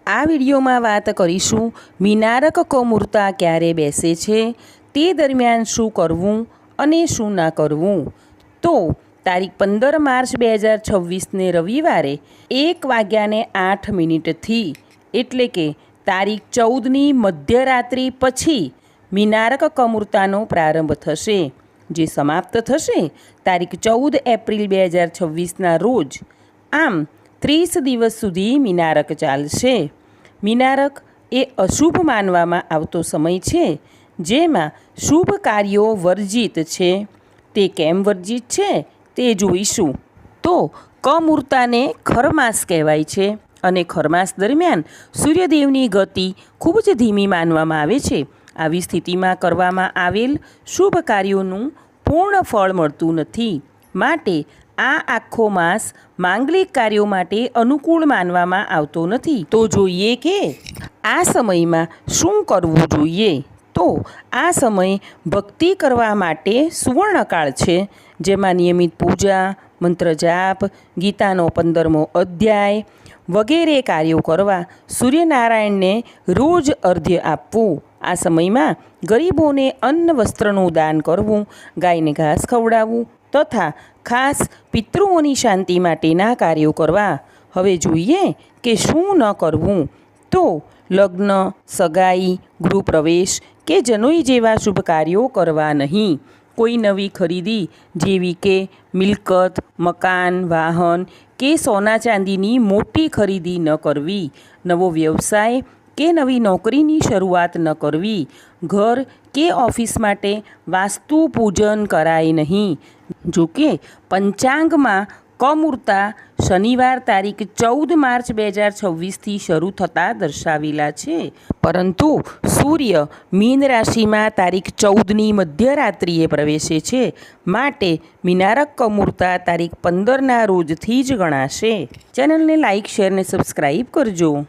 આ વિડીયોમાં વાત કરીશું મીનારક કમૂરતા ક્યારે બેસે છે, તે દરમિયાન શું કરવું અને શું ના કરવું। તો તારીખ 15 માર્ચ 2026ને રવિવારે 1:08 એટલે કે તારીખ 14ની મધ્યરાત્રિ પછી મીનારક કમૂરતાનો પ્રારંભ થશે, જે સમાપ્ત થશે તારીખ 14 એપ્રિલ 2026ના રોજ। આમ 30 દિવસ સુધી મીનારક ચાલશે। મીનારક એ અશુભ માનવામાં આવતો સમય છે, જેમાં શુભ કાર્યો વર્જિત છે। તે કેમ વર્જિત છે તે જોઈશું। તો કમૂરતાને ખરમાસ કહેવાય છે અને ખરમાસ દરમિયાન સૂર્યદેવની ગતિ ખૂબ જ ધીમી માનવામાં આવે છે। આવી સ્થિતિમાં કરવામાં આવેલ શુભ કાર્યોનું પૂર્ણ ફળ મળતું નથી, માટે આ આખો માસ માંગલિક કાર્યો માટે અનુકૂળ માનવામાં આવતો નથી। તો જોઈએ કે આ સમયમાં શું કરવું જોઈએ। તો આ સમય ભક્તિ કરવા માટે સુવર્ણકાળ છે, જેમાં નિયમિત પૂજા, મંત્ર જાપ, ગીતાનો 15મો અધ્યાય વગેરે કાર્યો કરવા, સૂર્યનારાયણને રોજ અર્ઘ્ય આપવું। આ સમયમાં ગરીબોને અન્ન વસ્ત્રનું દાન કરવું, ગાયને ઘાસ ખવડાવવું તથા ખાસ પિતૃઓની શાંતિ માટેના કાર્યો કરવા। હવે જોઈએ કે શું ન કરવું। તો લગ્ન, સગાઈ, ગૃહપ્રવેશ કે જનોઈ જેવા શુભ કાર્યો કરવા નહીં। કોઈ નવી ખરીદી જેવી કે મિલકત, મકાન, વાહન કે સોના ચાંદીની મોટી ખરીદી ન કરવી। નવો વ્યવસાય કે નવી નોકરીની શરૂઆત ન કરવી। ઘર કે ઓફિસ માટે વાસ્તુ પૂજન કરાય નહીં। જોકે પંચાંગમાં કમૂરતા શનિવાર તારીખ 14 માર્ચ 2026થી શરૂ થતાં દર્શાવેલા છે, પરંતુ સૂર્ય મીન રાશિમાં તારીખ 14ની મધ્યરાત્રિએ પ્રવેશે છે, માટે મીનારક કમૂરતા તારીખ 15ના રોજથી જ ગણાશે। ચેનલને લાઇક, શેર અને સબસ્ક્રાઈબ કરજો।